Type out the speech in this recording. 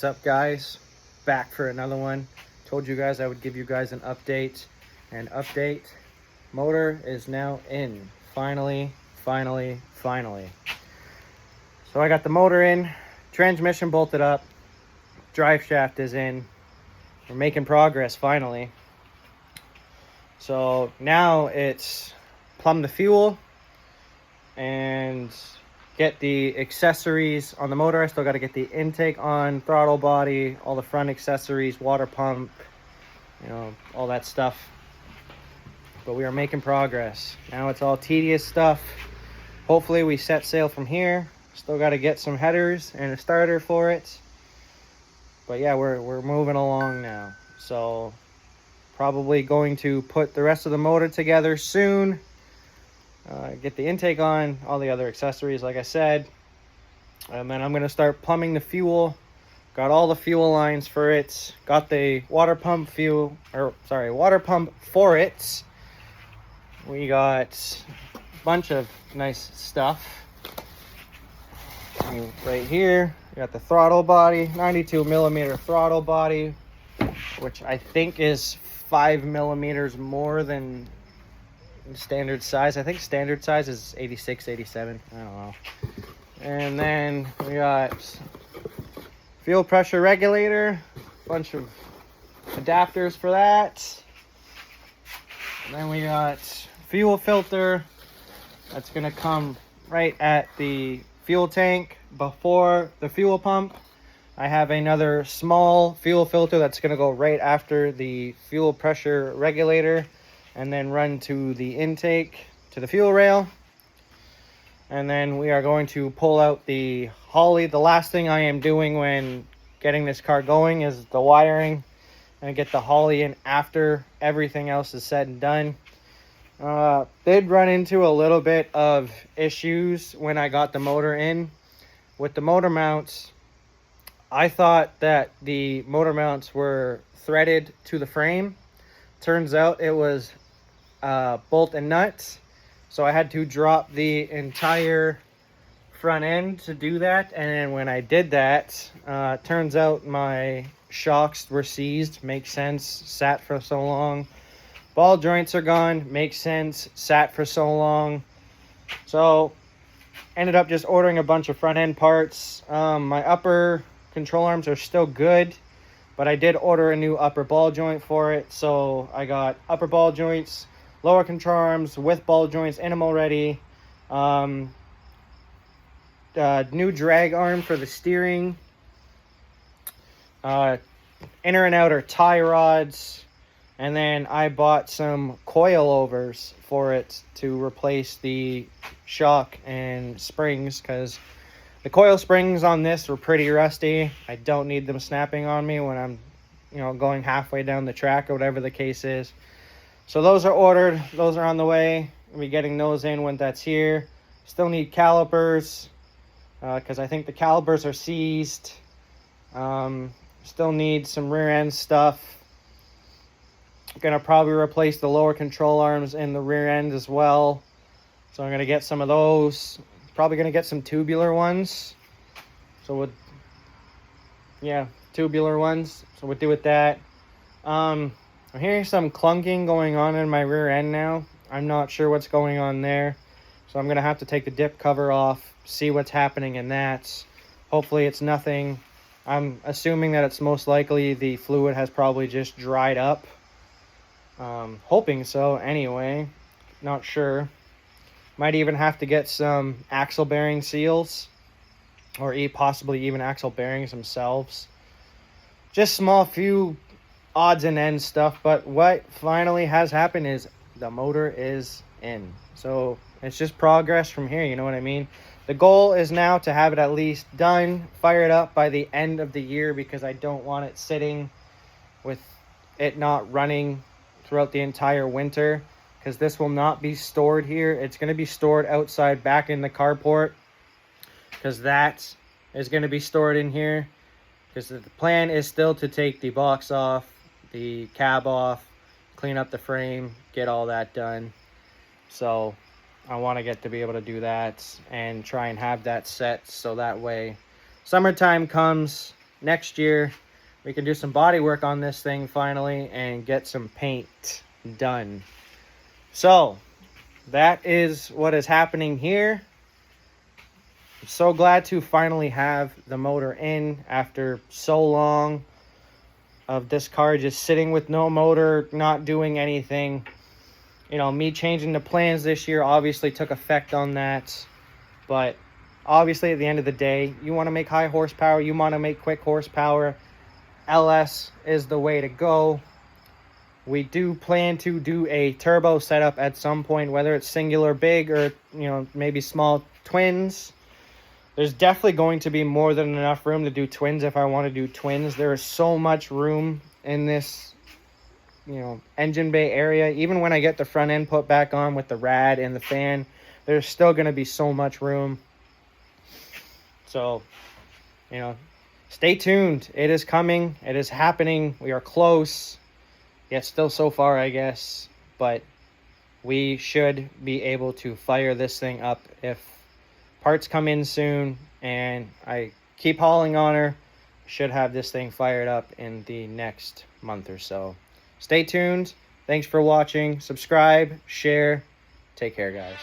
What's up, guys? Back for another one. Told you guys I would give you guys an update. Motor is now in. Finally. So I got the motor in, transmission bolted up, drive shaft is in. We're making progress finally. So now it's plumb the fuel and get the accessories on the motor. I still got to get the intake on, throttle body, all the front accessories, water pump, all that stuff. But we are making progress. Now it's all tedious stuff. Hopefully we set sail from here. Still got to get some headers and a starter for it. But yeah, we're moving along now. So probably going to put the rest of the motor together soon. Get the intake on, all the other accessories like I said. And then I'm going to start plumbing the fuel. Got all the fuel lines for it. Got the water pump for it. We got a bunch of nice stuff. Right here, we got the throttle body, 92 millimeter throttle body, which I think is 5 millimeters more than standard size. I think standard size is 86, 87. I don't know. And then we got fuel pressure regulator, bunch of adapters for that. And then we got fuel filter. That's gonna come right at the fuel tank before the fuel pump. I have another small fuel filter that's gonna go right after the fuel pressure regulator and then run to the intake to the fuel rail. And then we are going to pull out the Holley. The last thing I am doing when getting this car going is the wiring and get the Holley in after everything else is said and done. Did run into a little bit of issues when I got the motor in. With the motor mounts, I thought that the motor mounts were threaded to the frame. Turns out it was bolt and nuts. So I had to drop the entire front end to do that. And then when I did that, turns out my shocks were seized. Makes sense, sat for so long. Ball joints are gone, makes sense, sat for so long. So ended up just ordering a bunch of front end parts. My upper control arms are still good, but I did order a new upper ball joint for it. So I got upper ball joints, lower control arms with ball joints in them already. New drag arm for the steering. Inner and outer tie rods. And then I bought some coilovers for it to replace the shock and springs, because the coil springs on this were pretty rusty. I don't need them snapping on me when I'm, going halfway down the track or whatever the case is. So those are ordered. Those are on the way. I'll be getting those in when that's here. Still need calipers, because I think the calipers are seized. Still need some rear end stuff. Gonna probably replace the lower control arms in the rear end as well. So I'm gonna get some of those. Probably gonna get some tubular ones. Tubular ones. So we'll do with that. I'm hearing some clunking going on in my rear end now. I'm not sure what's going on there. So I'm gonna have to take the dip cover off, see what's happening in that. Hopefully it's nothing. I'm assuming that it's most likely the fluid has probably just dried up. Hoping so anyway. Not sure. Might even have to get some axle bearing seals, or possibly even axle bearings themselves. Just small few odds and ends stuff, but what finally has happened is the motor is in. So it's just progress from here, you know what I mean? The goal is now to have it at least done, fired up by the end of the year, because I don't want it sitting with it not running throughout the entire winter, because this will not be stored here. It's going to be stored outside back in the carport, because that is going to be stored in here, because the plan is still to take the box off, the cab off, clean up the frame, get all that done. So I want to get to be able to do that and try and have that set, so that way summertime comes, next year we can do some body work on this thing finally and get some paint done. So that is what is happening here. I'm so glad to finally have the motor in after so long of this car just sitting with no motor, not doing anything. You know, me changing the plans this year obviously took effect on that. But obviously at the end of the day, you want to make high horsepower, you want to make quick horsepower. LS is the way to go. We do plan to do a turbo setup at some point, whether it's singular big or, you know, maybe small twins. There's definitely going to be more than enough room to do twins if I want to do twins. There is so much room in this, you know, engine bay area. Even when I get the front end put back on with the rad and the fan, there's still going to be so much room. So, you know, stay tuned. It is coming. It is happening. We are close. Yet still so far, I guess. But we should be able to fire this thing up if parts come in soon and I keep hauling on her. Should have this thing fired up in the next month or so. Stay tuned. Thanks for watching. Subscribe, share. Take care, guys.